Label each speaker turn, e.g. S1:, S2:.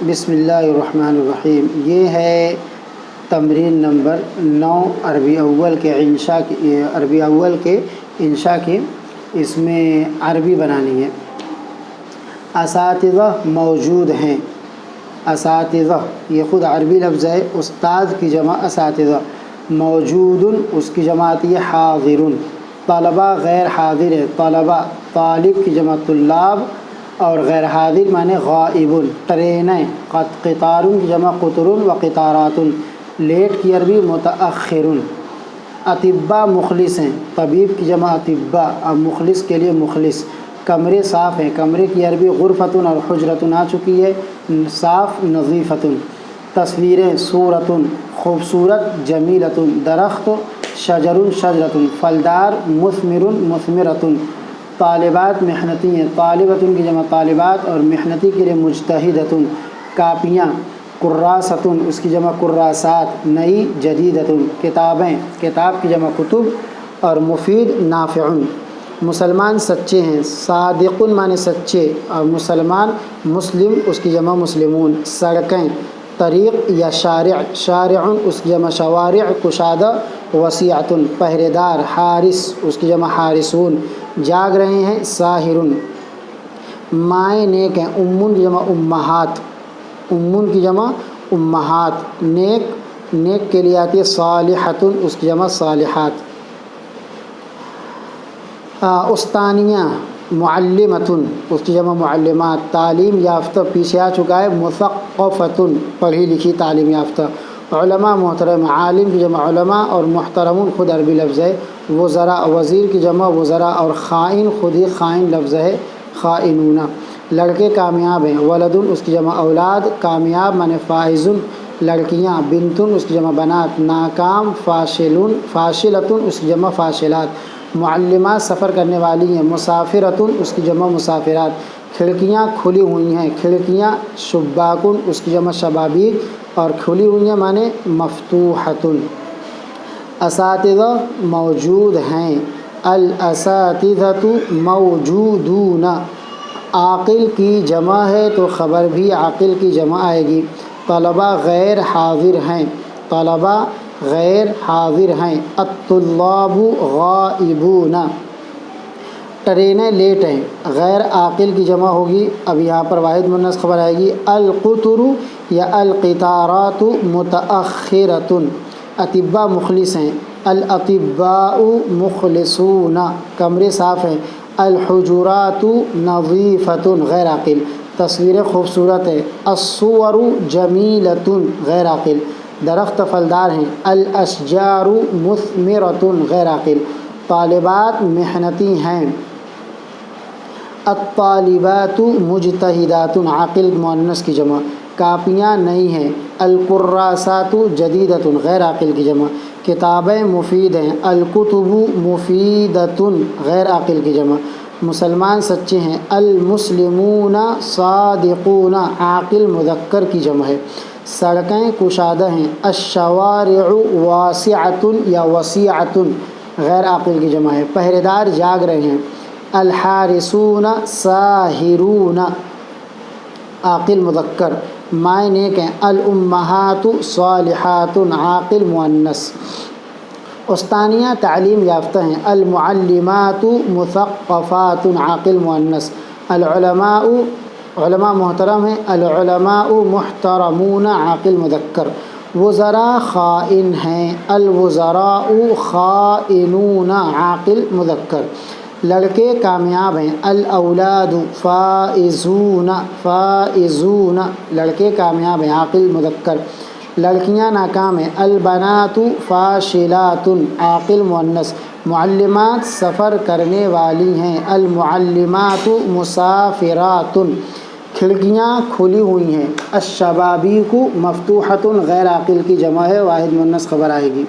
S1: بسم اللہ الرحمن الرحیم۔ یہ ہے تمرین نمبر 9 عربی اول کے انشاء کی، اس میں عربی بنانی ہے۔ اساتذہ موجود ہیں۔ اساتذہ یہ خود عربی لفظ ہے، استاد کی جمع اساتذہ، موجود اس کی جمع آتی ہے حاضر، طلبہ غیر حاضر ہے، طلبہ طالب کی جمع طلاب، اور غیر حاضر معنی غائب، ٹرینیں قطار کی جمع قطر و قطارات، لیٹ کی عربی متأخر، اطباء مخلص ہیں، طبیب کی جمع اطباء، اور مخلص کے لیے مخلص، کمرے صاف ہیں، کمرے کی عربی غرفۃ اور حجرۃ آ چکی ہے، صاف نظیفۃ، تصویریں صورۃ خوبصورت، جمیلۃ درخت، شجر شجرۃ پھلدار، مثمر مثمرۃ، طالبات محنتی ہیں، طالبۃ کی جمع طالبات اور محنتی کے لیے مجتہدۃ، کاپیاں کراست اس کی جمع کراسات، نئی جدیدۃ، کتابیں کتاب کی جمع کتب اور مفید نافع، مسلمان سچے ہیں، صادق معنی سچے، اور مسلمان مسلم اس کی جمع مسلمون، سڑکیں طریق یا شارع، شارع اس کی جمع شوارع، کشادہ وسیعۃ، پہرے دار حارس اس کی جمع حارسون، جاگ رہے ہیں ساحر، مائیں نیک ہیں، امن کی جمع امہات، امن کی جمع امہات، نیک نیک کے لیے آتی ہے صالحۃ اس کی جمع صالحات، استانیہ معلمۃ اس کی جمع معلمات، تعلیم یافتہ پیچھے آ چکا ہے مثقفۃ پڑھی لکھی تعلیم یافتہ، علماء محترم، عالم کی جمع علماء اور محترمون خود عربی لفظ ہے، وزراء وزیر کی جمع وزراء اور خائن خود ہی خائن لفظ ہے خائنون، لڑکے کامیاب ہیں، ولد اس کی جمع اولاد، کامیاب معنی فائز، لڑکیاں بنتن اس کی جمع بنات، ناکام فاشلون فاشلۃ اس کی جمع فاشلات، معلمات سفر کرنے والی ہیں، مسافرۃ اس کی جمع مسافرات، کھڑکیاں کھلی ہوئی ہیں، کھڑکیاں شباکن اس کی جمع شبابیک اور کھلی ہوئی ہیں معنی مفتوحۃ، اساتذہ موجود ہیں، الاساتذۃ موجودون، عاقل کی جمع ہے تو خبر بھی عاقل کی جمع آئے گی، طلبہ غیر حاضر ہیں، طلبہ غیر حاضر ہیں، الطلاب غائبون، ٹرینیں لیٹ ہیں، غیر عاقل کی جمع ہوگی، اب یہاں پر واحد مؤنث خبر آئے گی، القطر یا القطارات متأخرۃ، اطباء مخلص ہیں، الاطباء مخلصون، کمرے صاف ہیں، الحجرات نظیفۃ غیر عاقل، تصویریں خوبصورت ہے، الصور جمیلۃ غیر عاقل، درخت پھلدار ہیں، الاشجار مثمرۃ غیر عاقل، طالبات محنتی ہیں، الطالبات مجتہدات عاقل مؤنث کی جمع، کاپیاں نئی ہیں، الکراسات جدیدۃ غیر عاقل کی جمع، کتابیں مفید ہیں، الکتب مفیدۃ غیر عاقل کی جمع، مسلمان سچے ہیں، المسلمون صادقون عاقل مذکر کی جمع ہے، سڑکیں کشادہ ہیں، الشوارع واسعۃ یا وسیعۃ غیر عاقل کی جمع ہے، پہرے دار جاگ رہے ہیں، الحارسون ساحرون عاقل مذکر، مائیں نیک ہیں، الامہات صالحات عاقل مؤنث، استانیہ تعلیم یافتہ ہیں، المعلمات مثقفات عاقل مؤنث، العلماء علماء محترم ہیں، العلماء محترمون عاقل مذکر، وزراء خائن ہیں، الوزراء خائنون عاقل مذکر، لڑکے کامیاب ہیں، الاولاد فائزون فائزون لڑکے کامیاب ہیں عاقل مذکر، لڑکیاں ناکام ہیں، البنات فاشلات عاقل مؤنث، معلمات سفر کرنے والی ہیں، المعلمات مسافرات، کھڑکیاں کھلی ہوئی ہیں، الشبابیک مفتوحۃ غیر عاقل کی جمع ہے، واحد مؤنث خبر آئے گی۔